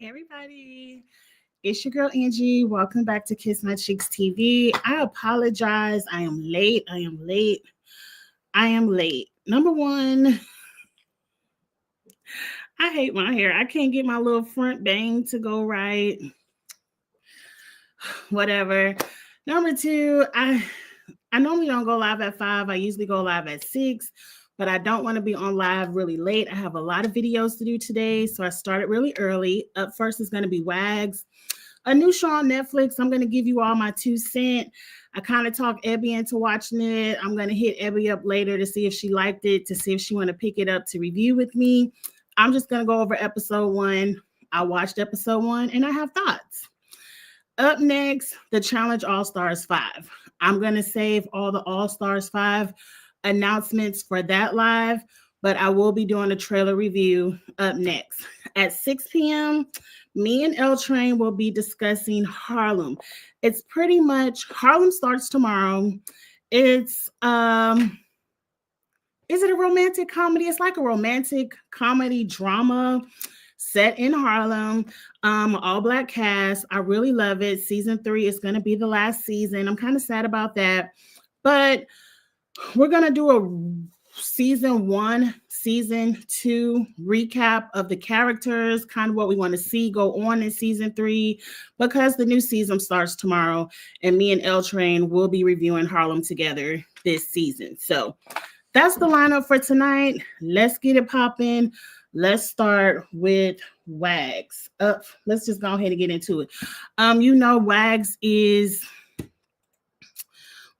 Everybody, it's your girl Angie. Welcome back to Kiss My Cheeks TV. I apologize. I am late. Number one, I hate my hair. I can't get my little front bang to go right. Whatever. Number two, I normally don't go live at 5. I usually go live at 6. But I don't want to be on live really late. I have a lot of videos to do today, so I started really early. Up first is going to be Wags, a new show on Netflix. I'm going to give you all my 2 cents. I kind of talked Ep1 into watching it. I'm going to hit Ep1 up later to see if she liked it, to see if she want to pick it up to review with me. I'm just going to go over episode 1. I watched episode 1, and I have thoughts. Up next, the Challenge All-Stars 5. I'm going to save all the All-Stars 5 announcements for that live, but I will be doing a trailer review up next. At 6 p.m., me and L Train will be discussing Harlem. It's pretty much, Harlem starts tomorrow. Is it a romantic comedy? It's like a romantic comedy drama set in Harlem. All black cast. I really love it. Season 3 is going to be the last season. I'm kind of sad about that, but we're going to do a season 1, season 2 recap of the characters, kind of what we want to see go on in season 3, because the new season starts tomorrow, and me and L Train will be reviewing Harlem together this season. So that's the lineup for tonight. Let's get it popping. Let's start with Wags. Let's just go ahead and get into it. Wags is...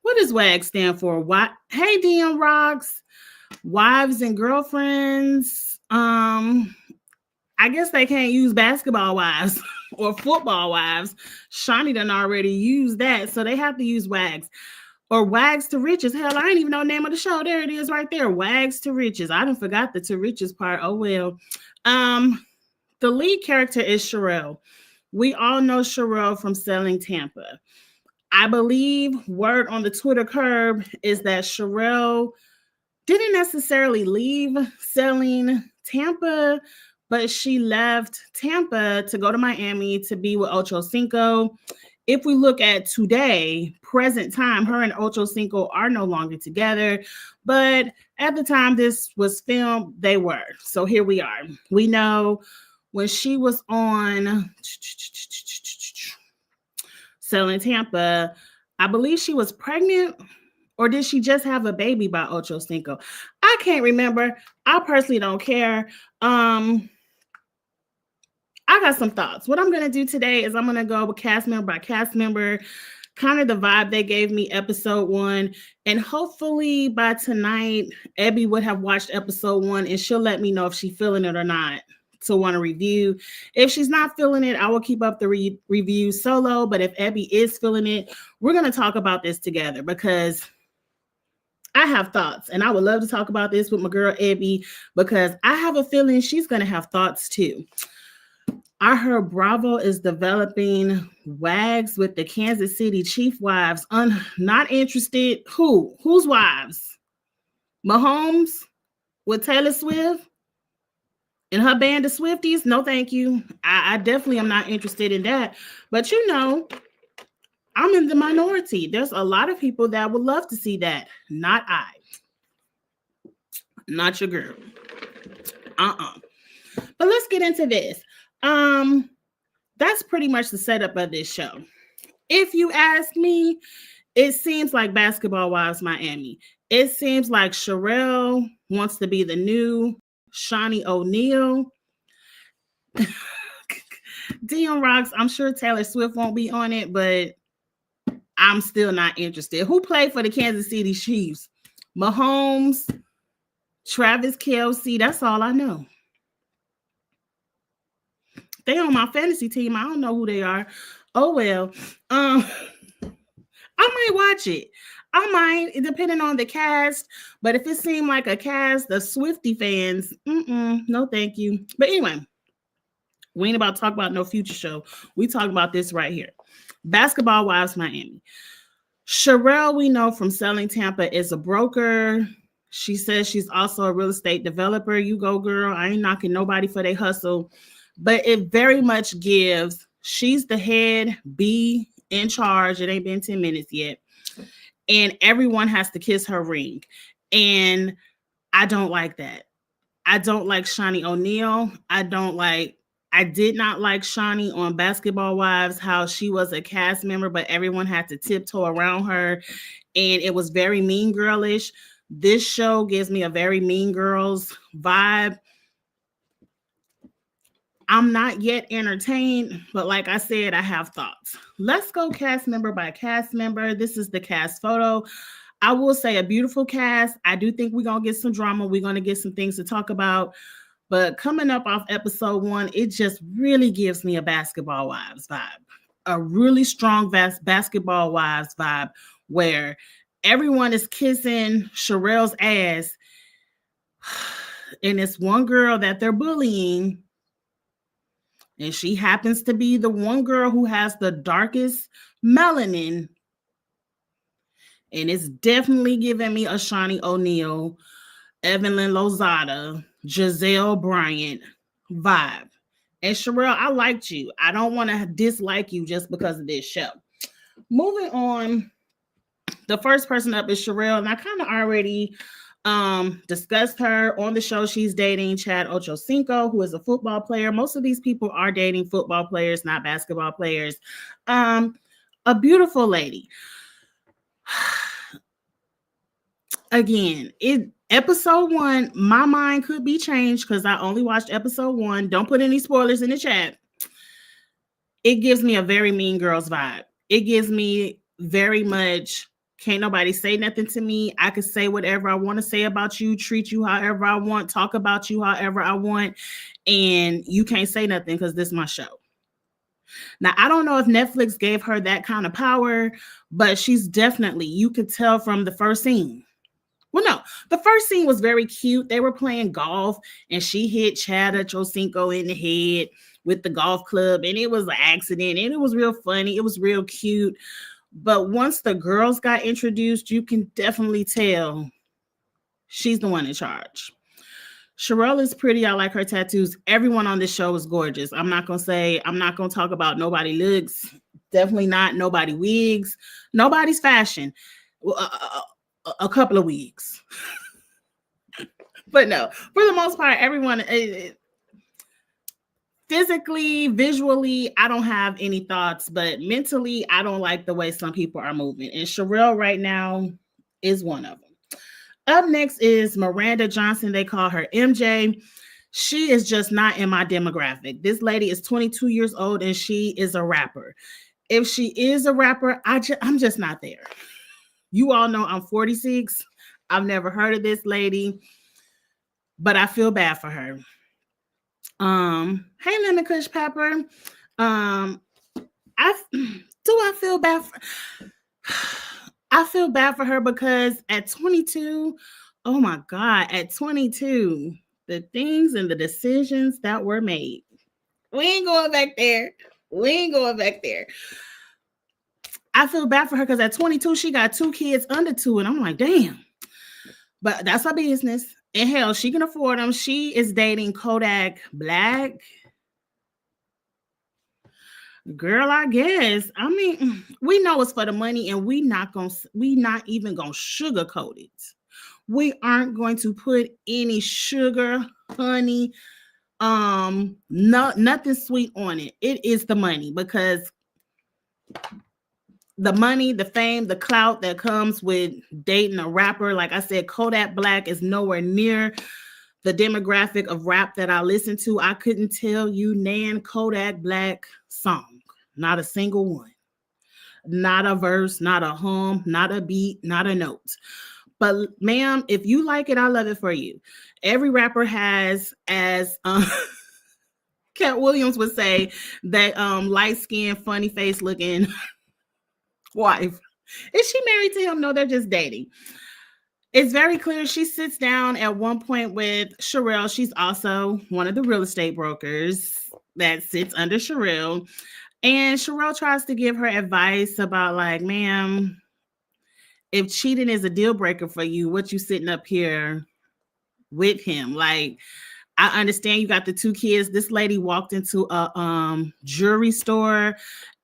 What does WAG stand for? Hey, DM Rocks, wives and girlfriends. I guess they can't use basketball wives or football wives. Shawnee done already used that, so they have to use WAGs. Or Wags to Riches. Hell, I ain't even know the name of the show. There it is right there. Wags to Riches. I done forgot the to Riches part. Oh, well. The lead character is Sherelle. We all know Sherelle from Selling Tampa. I believe word on the Twitter curb is that Sherelle didn't necessarily leave Selling Tampa, but she left Tampa to go to Miami to be with Ocho Cinco. If we look at today, present time, her and Ocho Cinco are no longer together, but at the time this was filmed, they were. So here we are. We know when she was on Selling Tampa, I believe she was pregnant, or did she just have a baby by Ocho Cinco? I can't remember. I personally don't care. I got some thoughts. What I'm going to do today is I'm going to go with cast member by cast member, kind of the vibe they gave me episode 1. And hopefully by tonight, Abby would have watched episode 1 and she'll let me know if she's feeling it or not to want to review. If she's not feeling it, I will keep up the review solo. But if Abby is feeling it, we're going to talk about this together because I have thoughts, and I would love to talk about this with my girl Abby because I have a feeling she's going to have thoughts too. I heard Bravo is developing Wags with the Kansas City Chief wives. Not interested. Whose wives? Mahomes with Taylor Swift and her band of Swifties? No, thank you. I definitely am not interested in that. But I'm in the minority. There's a lot of people that would love to see that. Not I. Not your girl. But let's get into this. That's pretty much the setup of this show. If you ask me, it seems like Basketball Wives Miami. It seems like Sherelle wants to be the new Shawnee O'Neal. Dion Rocks, I'm sure Taylor Swift won't be on it, but I'm still not interested. Who played for the Kansas City Chiefs? Mahomes, Travis Kelce, that's all I know. They on my fantasy team. I don't know who they are. Oh well. Um, I might watch it. I might, depending on the cast. But if it seemed like a cast, the Swifty fans, no, thank you. But anyway, we ain't about to talk about no future show. We talk about this right here. Basketball Wives Miami. Sherelle, we know from Selling Tampa, is a broker. She says she's also a real estate developer. You go, girl. I ain't knocking nobody for their hustle. But it very much gives, she's the head, be in charge. It ain't been 10 minutes yet. And everyone has to kiss her ring. And I don't like that. I don't like Shaunie O'Neal. I did not like Shaunie on Basketball Wives, how she was a cast member, but everyone had to tiptoe around her. And it was very mean girlish. This show gives me a very mean girls vibe. I'm not yet entertained, but like I said, I have thoughts. Let's go cast member by cast member. This is the cast photo. I will say a beautiful cast. I do think we're going to get some drama. We're going to get some things to talk about. But coming up off episode 1, it just really gives me a Basketball Wives vibe. A really strong Basketball Wives vibe where everyone is kissing Sherelle's ass. And it's one girl that they're bullying. And she happens to be the one girl who has the darkest melanin. And it's definitely giving me a Shaunie O'Neal, Evelyn Lozada, Giselle Bryant vibe. And Sherelle, I liked you. I don't want to dislike you just because of this show. Moving on, the first person up is Sherelle, and I kind of already discussed her on the show. She's dating Chad Ochocinco, who is a football player. Most of these people are dating football players, not basketball players. A beautiful lady. Again, episode 1, my mind could be changed because I only watched episode 1. Don't put any spoilers in the chat. It gives me a very mean girls vibe. It gives me very much, can't nobody say nothing to me. I could say whatever I want to say about you, treat you however I want, talk about you however I want, and you can't say nothing because this is my show. Now, I don't know if Netflix gave her that kind of power, but she's definitely, you could tell from the first scene. Well, no, the first scene was very cute. They were playing golf, and she hit Chad Ochocinco in the head with the golf club, and it was an accident, and it was real funny. It was real cute. But once the girls got introduced, you can definitely tell she's the one in charge. Sherelle is pretty. I like her tattoos. Everyone on this show is gorgeous. I'm not going to talk about nobody looks. Definitely not nobody wigs. Nobody's fashion. A couple of wigs. But no, for the most part, everyone, physically, visually, I don't have any thoughts, but mentally, I don't like the way some people are moving. And Sherelle right now is one of them. Up next is Miranda Johnson. They call her MJ. She is just not in my demographic. This lady is 22 years old and she is a rapper. If she is a rapper, I'm just not there. You all know I'm 46. I've never heard of this lady, but I feel bad for her. Hey, Linda Kush Pepper. I feel bad for I feel bad for her because at 22, oh my God, at 22, the things and the decisions that were made. We ain't going back there. I feel bad for her because at 22, she got 2 kids under 2, and I'm like, damn. But that's her business. And hell, she can afford them. She is dating Kodak Black. Girl, I guess. I mean, we know it's for the money, and we not even gonna sugarcoat it. We aren't going to put any sugar, honey, nothing sweet on it. It is the money, because the money, the fame, the clout that comes with dating a rapper. Like I said, Kodak Black is nowhere near the demographic of rap that I listen to. I couldn't tell you Nan Kodak Black song. Not a single one. Not a verse, not a hum, not a beat, not a note. But ma'am, if you like it, I love it for you. Every rapper has, as Cat Williams would say that light-skinned, funny face looking wife. Is she married to him? No, they're just dating. It's very clear she sits down at one point with Sherelle. She's also one of the real estate brokers that sits under Sherelle. And Sherelle tries to give her advice about, like, ma'am, if cheating is a deal breaker for you, what you sitting up here with him? Like, I understand you got the two kids. This lady walked into a jewelry store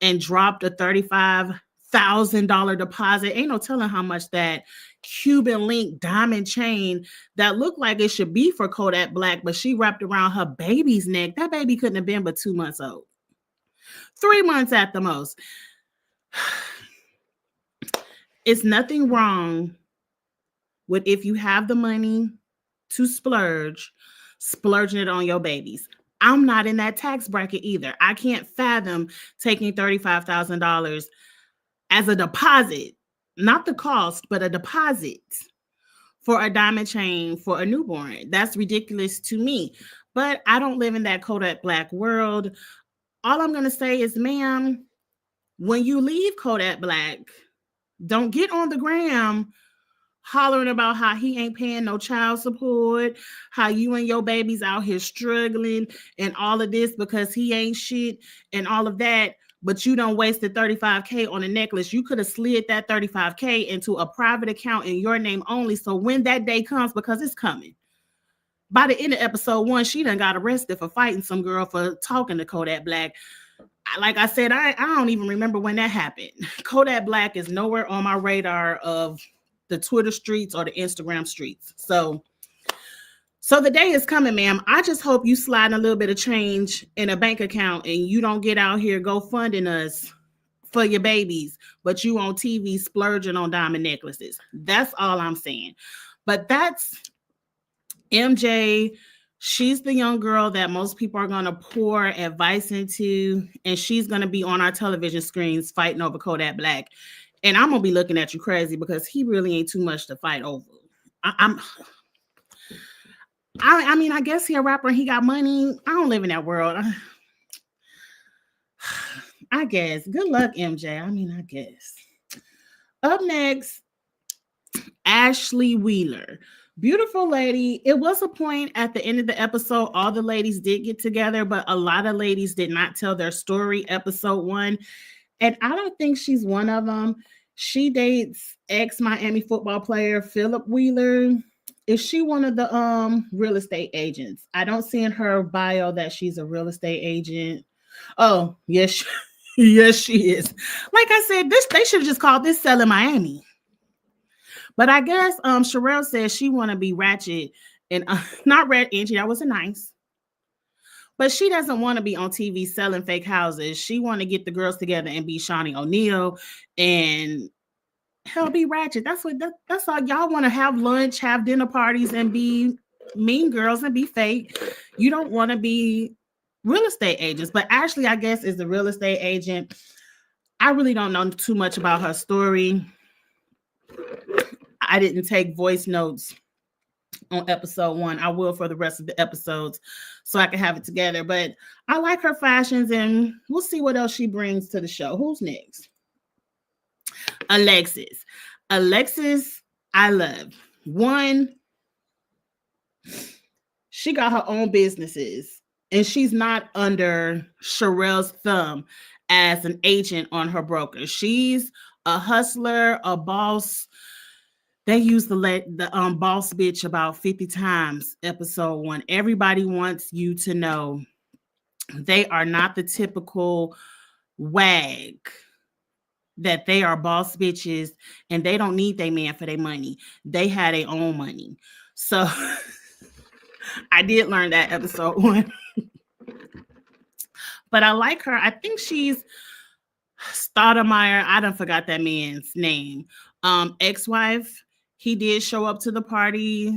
and dropped a $35,000 deposit. Ain't no telling how much that Cuban link diamond chain that looked like it should be for Kodak Black, but she wrapped around her baby's neck. That baby couldn't have been but 2 months old. 3 months at the most. It's nothing wrong with, if you have the money to splurging it on your babies. I'm not in that tax bracket either. I can't fathom taking $35,000 as a deposit, not the cost, but a deposit for a diamond chain for a newborn. That's ridiculous to me. But I don't live in that Kodak Black world. All I'm going to say is, ma'am, when you leave Kodak Black, don't get on the gram hollering about how he ain't paying no child support, how you and your baby's out here struggling and all of this because he ain't shit and all of that, but you done wasted $35K on a necklace. You could have slid that $35K into a private account in your name only, so when that day comes, because it's coming. By the end of episode 1, she done got arrested for fighting some girl for talking to Kodak Black. Like I said, I don't even remember when that happened. Kodak Black is nowhere on my radar of the Twitter streets or the Instagram streets. So the day is coming, ma'am. I just hope you slide a little bit of change in a bank account and you don't get out here GoFunding us for your babies, but you on TV splurging on diamond necklaces. That's all I'm saying. But that's MJ. She's the young girl that most people are going to pour advice into, and she's going to be on our television screens fighting over Kodak Black. And I'm going to be looking at you crazy because he really ain't too much to fight over. I mean, I guess he a rapper and he got money. I don't live in that world. I guess. Good luck, MJ. I mean, I guess. Up next, Ashley Wheeler. Beautiful lady. It was a point at the end of the episode, all the ladies did get together, but a lot of ladies did not tell their story, episode 1. And I don't think she's one of them. She dates ex-Miami football player Philip Wheeler. Is she one of the real estate agents? I don't see in her bio that she's a real estate agent. Oh, yes. Yes, she is. Like I said, they should have just called this Selling Miami. But I guess Sherelle says she want to be ratchet and not red Angie. That wasn't nice. But she doesn't want to be on TV selling fake houses. She want to get the girls together and be Shawnee O'Neal and hell, be ratchet. That's all. Y'all want to have lunch, have dinner parties, and be mean girls and be fake. You don't want to be real estate agents. But Ashley, I guess, is the real estate agent. I really don't know too much about her story. I didn't take voice notes on episode 1. I will for the rest of the episodes so I can have it together. But I like her fashions and we'll see what else she brings to the show. Who's next? Alexis. Alexis, I love. One, she got her own businesses and she's not under Sherelle's thumb as an agent on her broker. She's a hustler, a boss. They used the boss bitch about 50 times, episode 1. Everybody wants you to know they are not the typical wag, that they are boss bitches and they don't need their man for their money. They had their own money. So I did learn that episode 1. But I like her. I think she's Stoudemire. I done forgot that man's name. Ex-wife. He did show up to the party.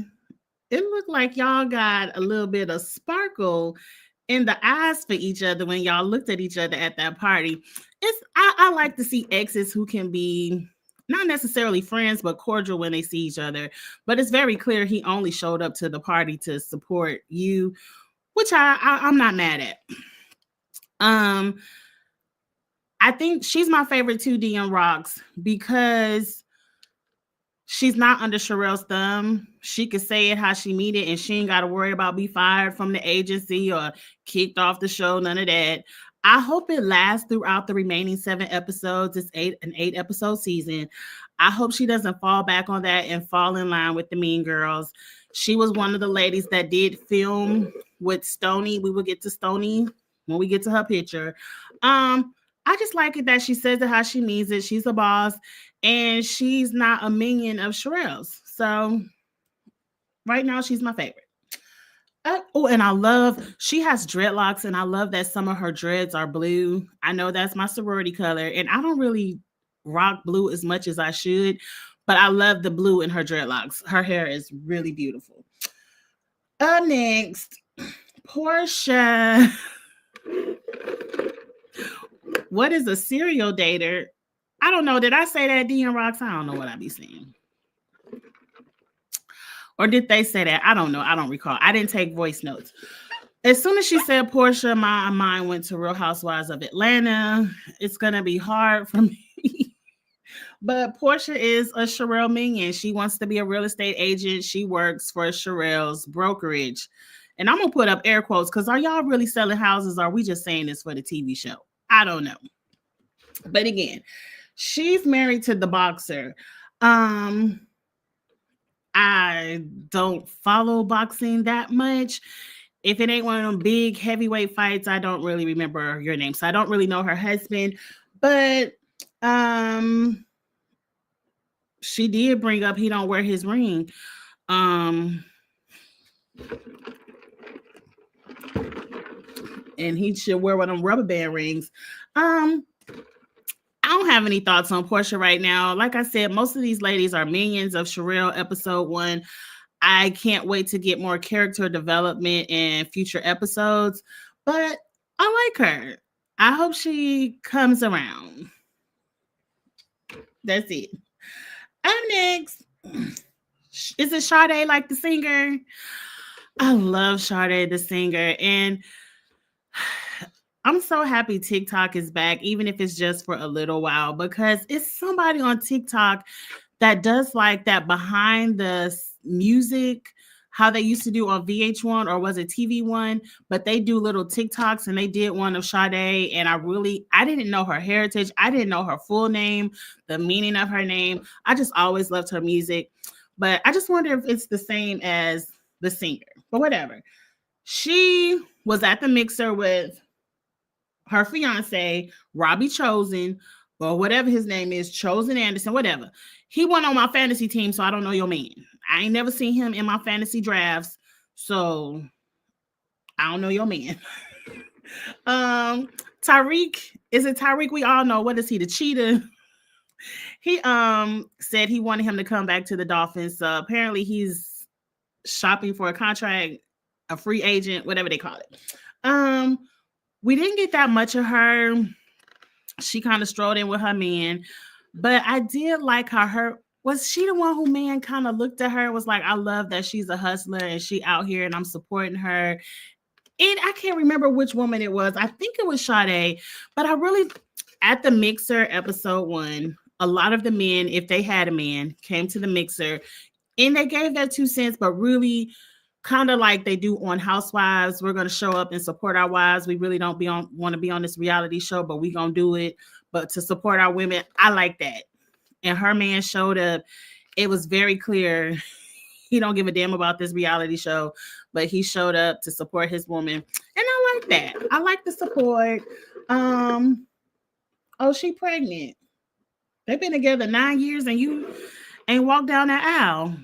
It looked like y'all got a little bit of sparkle in the eyes for each other when y'all looked at each other at that party. I like to see exes who can be not necessarily friends, but cordial when they see each other. But it's very clear he only showed up to the party to support you, which I'm not mad at. I think she's my favorite 2D and Rocks because she's not under Sherelle's thumb. She could say it how she mean it, and she ain't got to worry about be fired from the agency or kicked off the show. None of that. I hope it lasts throughout the remaining 7 episodes. It's an 8 episode season. I hope she doesn't fall back on that and fall in line with the Mean Girls. She was one of the ladies that did film with Stony. We will get to Stony when we get to her picture. I just like it that she says it how she means it. She's a boss, and she's not a minion of Sherelle's. So right now, she's my favorite. And she has dreadlocks, and I love that some of her dreads are blue. I know that's my sorority color, and I don't really rock blue as much as I should, but I love the blue in her dreadlocks. Her hair is really beautiful. Up next, Portia. What is a serial dater? I don't know. Did I say that, Dean Rocks? I don't know what I be saying. Or did they say that? I don't know. I don't recall. I didn't take voice notes. As soon as she said Portia, my mind went to Real Housewives of Atlanta. It's going to be hard for me. But Portia is a Sherelle minion. She wants to be a real estate agent. She works for Sherelle's brokerage. And I'm going to put up air quotes because are y'all really selling houses? Or are we just saying this for the TV show? I don't know. But again, she's married to the boxer. I don't follow boxing that much. If it ain't one of them big heavyweight fights, I don't really remember your name. So I don't really know her husband. But she did bring up he don't wear his ring. And he should wear one of them rubber band rings. I don't have any thoughts on Portia right now. Like I said, most of these ladies are minions of Sherelle episode 1. I can't wait to get more character development in future episodes, but I like her. I hope she comes around. That's it. Up next, is it Sade like the singer? I love Sade the singer, and I'm so happy TikTok is back, even if it's just for a little while, because it's somebody on TikTok that does like that behind the music, how they used to do on VH1 or was it TV1, but they do little TikToks, and they did one of Sade, and I didn't know her heritage. I didn't know her full name, the meaning of her name. I just always loved her music, but I just wonder if it's the same as the singer, but whatever. She was at the mixer with her fiance, Robbie Chosen, or whatever his name is, Chosen Anderson, whatever. He went on my fantasy team, so I don't know your man. I ain't never seen him in my fantasy drafts, so I don't know your man. Tyreek, is it Tyreek? We all know. What is he, the cheetah? He said he wanted him to come back to the Dolphins. So apparently he's shopping for a contract, a free agent, whatever they call it. We didn't get that much of her. She kind of strolled in with her man, but I did like how was she the one who man kind of looked at her and was like, I love that she's a hustler and she out here and I'm supporting her. And I can't remember which woman it was. I think it was Sade, but at the mixer episode 1, a lot of the men, if they had a man, came to the mixer and they gave their 2 cents, but really kind of like they do on Housewives. We're going to show up and support our wives. We really don't want to be on this reality show, but we going to do it. But to support our women, I like that. And her man showed up. It was very clear he don't give a damn about this reality show, but he showed up to support his woman. And I like that. I like the support. She pregnant. They've been together 9 years and you ain't walked down that aisle.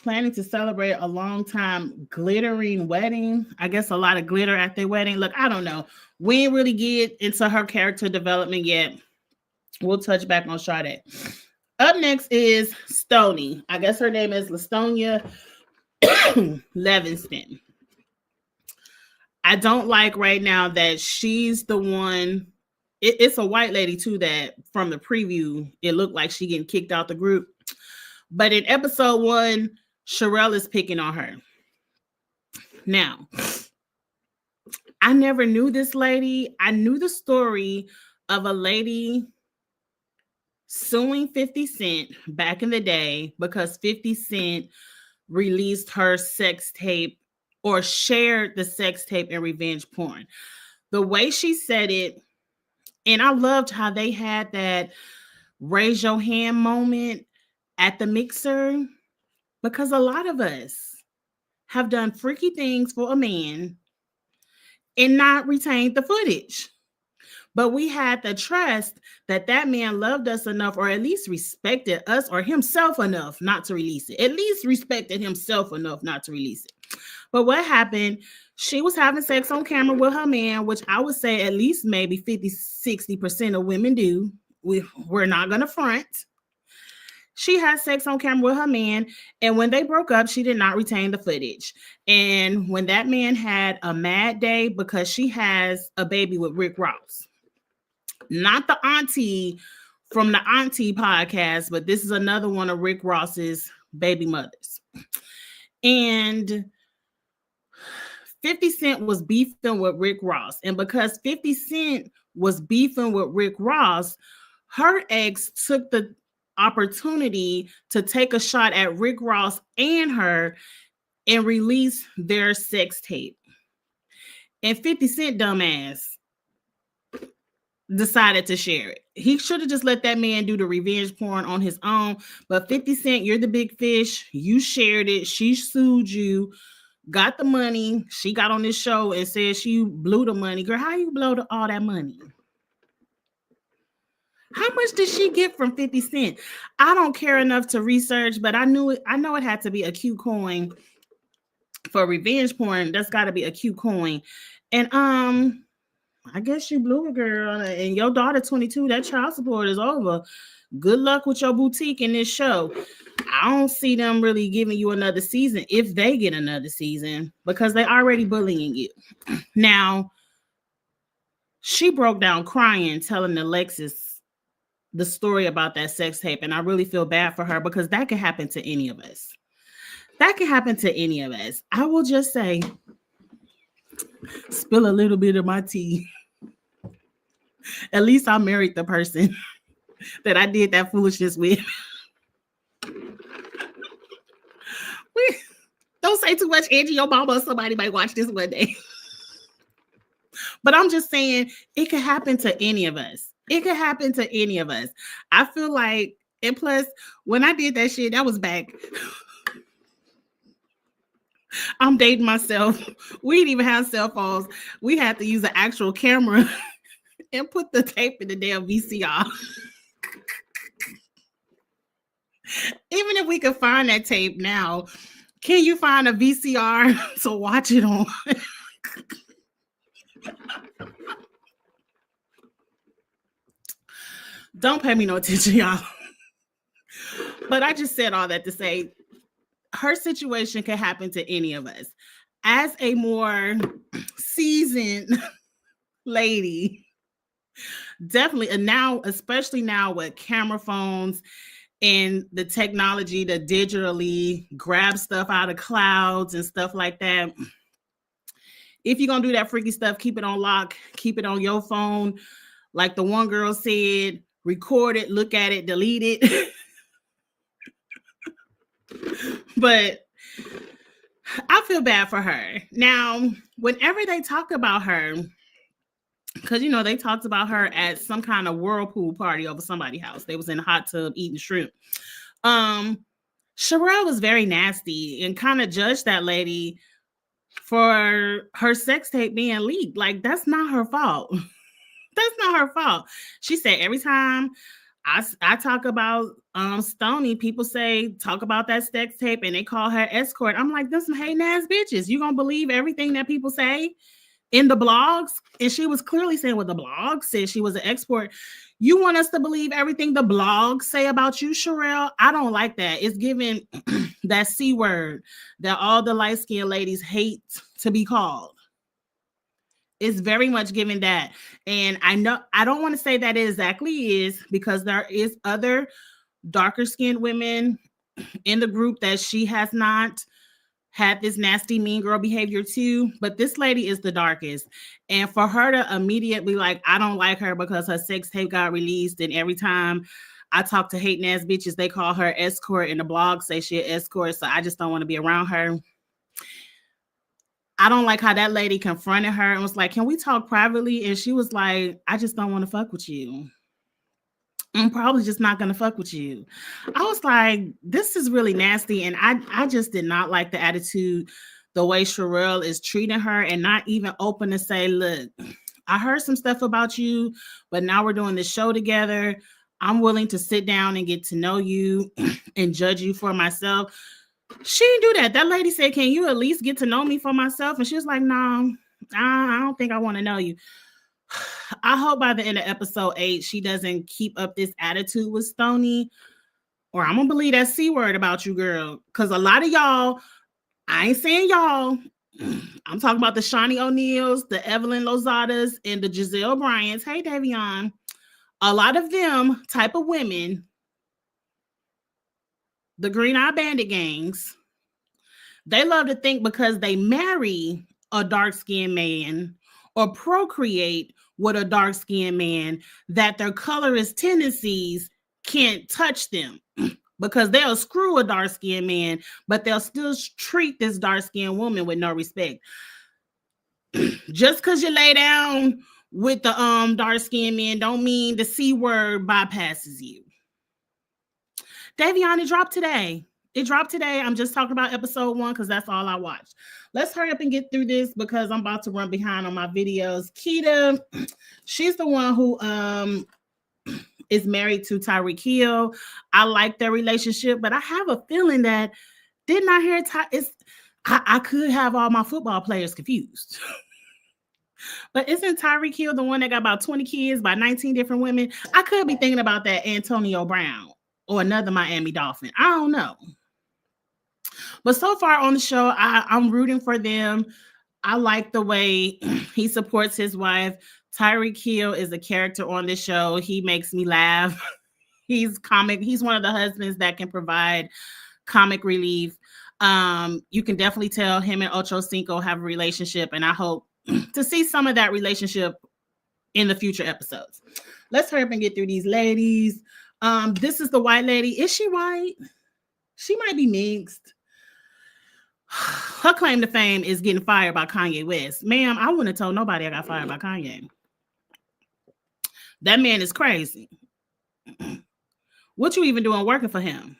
Planning to celebrate a long time glittering wedding. I guess a lot of glitter at their wedding. Look, I don't know. We ain't really get into her character development yet. We'll touch back on Sade. Up next is Stony. I guess her name is Lastonia Levinston. I don't like right now that she's the one. It's a white lady too that from the preview, it looked like she getting kicked out the group. But in episode 1, Sherelle is picking on her. Now, I never knew this lady. I knew the story of a lady suing 50 Cent back in the day because 50 Cent released her sex tape or shared the sex tape in revenge porn. The way she said it, and I loved how they had that raise your hand moment at the mixer, because a lot of us have done freaky things for a man and not retained the footage. But we had the trust that that man loved us enough, or at least respected us or himself enough not to release it. At least respected himself enough not to release it. But what happened? She was having sex on camera with her man, which I would say at least maybe 50-60% of women do. We're not going to front. She had sex on camera with her man, and when they broke up, she did not retain the footage. And when that man had a mad day because she has a baby with Rick Ross, not the auntie from the Auntie podcast, but this is another one of Rick Ross's baby mothers. And 50 Cent was beefing with Rick Ross. And because 50 Cent was beefing with Rick Ross, her ex took the opportunity to take a shot at Rick Ross and her and release their sex tape. And 50 Cent dumbass decided to share it. He should have just let that man do the revenge porn on his own. But 50 Cent, you're the big fish. You shared it. She sued you, got the money. She got on this show and said she blew the money. Girl, how you blow all that money? How much did she get from 50 Cent? I don't care enough to research, but I know it had to be a cute coin for revenge porn. That's got to be a cute coin. And I guess you blew it, girl. And your daughter 22, that child support is over. Good luck with your boutique in this show. I don't see them really giving you another season if they get another season because they're already bullying you. Now, she broke down crying, telling Alexis the story about that sex tape. And I really feel bad for her because that could happen to any of us. That could happen to any of us. I will just say, spill a little bit of my tea. At least I married the person that I did that foolishness with. Don't say too much, Angie. Your mama or somebody might watch this one day. But I'm just saying, it could happen to any of us. It could happen to any of us. I feel like, and plus, when I did that shit, that was back. I'm dating myself. We didn't even have cell phones. We had to use an actual camera and put the tape in the damn VCR. Even if we could find that tape now, can you find a VCR to watch it on? Don't pay me no attention, y'all. But I just said all that to say her situation can happen to any of us. As a more seasoned lady, definitely, and now, especially now with camera phones and the technology to digitally grab stuff out of clouds and stuff like that. If you're going to do that freaky stuff, keep it on lock, keep it on your phone. Like the one girl said, record it, look at it, delete it. But I feel bad for her. Now, whenever they talk about her, because, they talked about her at some kind of whirlpool party over somebody's house. They was in a hot tub eating shrimp. Sherelle was very nasty and kind of judged that lady for her sex tape being leaked. Like, that's not her fault. That's not her fault. She said every time I talk about Stoney, people say talk about that sex tape and they call her escort. I'm like, there's some hating ass bitches. You gonna believe everything that people say in the blogs? And she was clearly saying what the blog said. She was an export. You want us to believe everything the blogs say about you, Sherelle? I don't like that. It's giving that C word that all the light-skinned ladies hate to be called. It's very much giving that. And I know I don't want to say that it exactly is, because there is other darker skinned women in the group that she has not had this nasty mean girl behavior too, but this lady is the darkest. And for her to immediately like, I don't like her because her sex tape got released, and every time I talk to hating ass bitches, they call her escort, and the blog say she an escort, so I just don't want to be around her. I don't like how that lady confronted her and was like, can we talk privately? And she was like, I just don't want to fuck with you. I'm probably just not gonna fuck with you. I was like, this is really nasty. And I just did not like the attitude, the way Sherelle is treating her, and not even open to say, look, I heard some stuff about you, but now we're doing this show together. I'm willing to sit down and get to know you and judge you for myself. She didn't do that. That lady said, can you at least get to know me for myself? And she was like, no, I don't think I want to know you. I hope by the end of episode 8, she doesn't keep up this attitude with Stoney, or I'm gonna believe that C word about you, girl. Because a lot of y'all, I ain't saying y'all, I'm talking about the Shawnee O'Neals, the Evelyn Lozadas, and the Giselle Bryants. Hey, Davion. A lot of them type of women, the Green Eye Bandit gangs, they love to think because they marry a dark-skinned man or procreate with a dark-skinned man that their colorist tendencies can't touch them, because they'll screw a dark-skinned man, but they'll still treat this dark-skinned woman with no respect. Just because you lay down with the dark-skinned man don't mean the C word bypasses you. Davion, it dropped today. It dropped today. I'm just talking about episode 1 because that's all I watched. Let's hurry up and get through this because I'm about to run behind on my videos. Keita, she's the one who is married to Tyreek Hill. I like their relationship, but I have a feeling that didn't I hear I could have all my football players confused. But isn't Tyreek Hill the one that got about 20 kids by 19 different women? I could be thinking about that Antonio Brown or another Miami Dolphin. I don't know. But so far on the show, I'm rooting for them. I like the way he supports his wife. Tyreek Hill is a character on this show. He makes me laugh. He's comic. He's one of the husbands that can provide comic relief. You can definitely tell him and Ocho Cinco have a relationship, and I hope to see some of that relationship in the future episodes. Let's hurry up and get through these ladies. This is the white lady. Is she white? She might be mixed. Her claim to fame is getting fired by Kanye West. Ma'am, I wouldn't have told nobody I got fired by Kanye. That man is crazy. What you even doing working for him?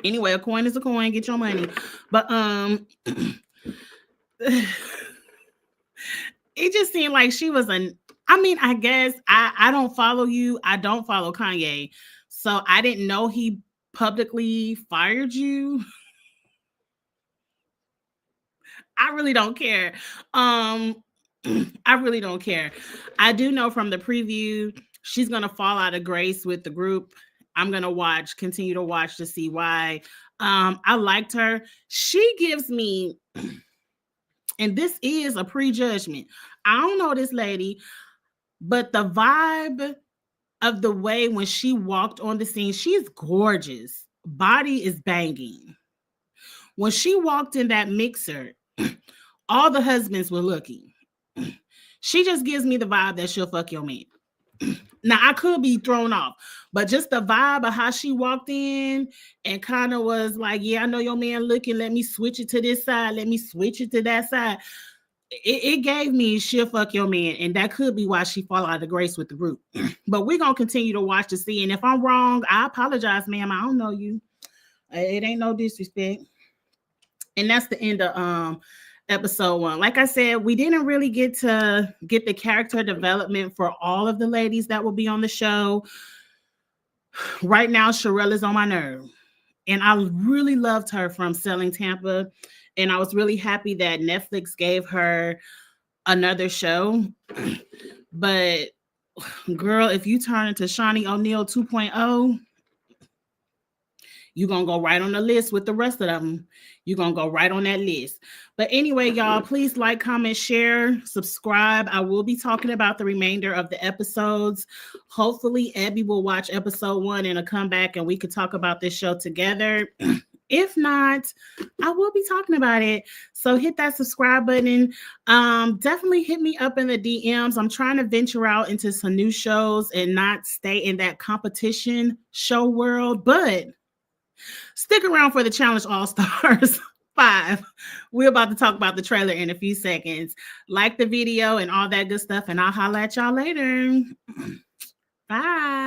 Anyway, a coin is a coin. Get your money. But it just seemed like she was I guess I don't follow you. I don't follow Kanye. So I didn't know he publicly fired you. I really don't care. I really don't care. I do know from the preview, she's going to fall out of grace with the group. I'm going to continue to watch to see why. I liked her. She gives me, and this is a prejudgment. I don't know this lady, but the vibe of the way when she walked on the scene, she's gorgeous. Body is banging. When she walked in that mixer, all the husbands were looking. She just gives me the vibe that she'll fuck your man. Now, I could be thrown off, but just the vibe of how she walked in and kind of was like, yeah, I know your man looking. Let me switch it to this side. Let me switch it to that side. It gave me she'll fuck your man, and that could be why she fall out of grace with the group. But we're going to continue to watch to see, and if I'm wrong, I apologize, ma'am. I don't know you. It ain't no disrespect. And that's the end of episode 1. Like I said, we didn't really get the character development for all of the ladies that will be on the show. Right now, Sherelle is on my nerve. And I really loved her from Selling Tampa. And I was really happy that Netflix gave her another show. But girl, if you turn into Shawnee O'Neal 2.0, you're going to go right on the list with the rest of them. you're going to go right on that list. But anyway, y'all, please like, comment, share, subscribe. I will be talking about the remainder of the episodes. Hopefully, Abby will watch episode 1 and come back and we could talk about this show together. If not, I will be talking about it. So hit that subscribe button. Definitely hit me up in the DMs. I'm trying to venture out into some new shows and not stay in that competition show world, but stick around for the Challenge All-Stars 5. We're about to talk about the trailer in a few seconds. Like the video and all that good stuff, and I'll holla at y'all later. Bye.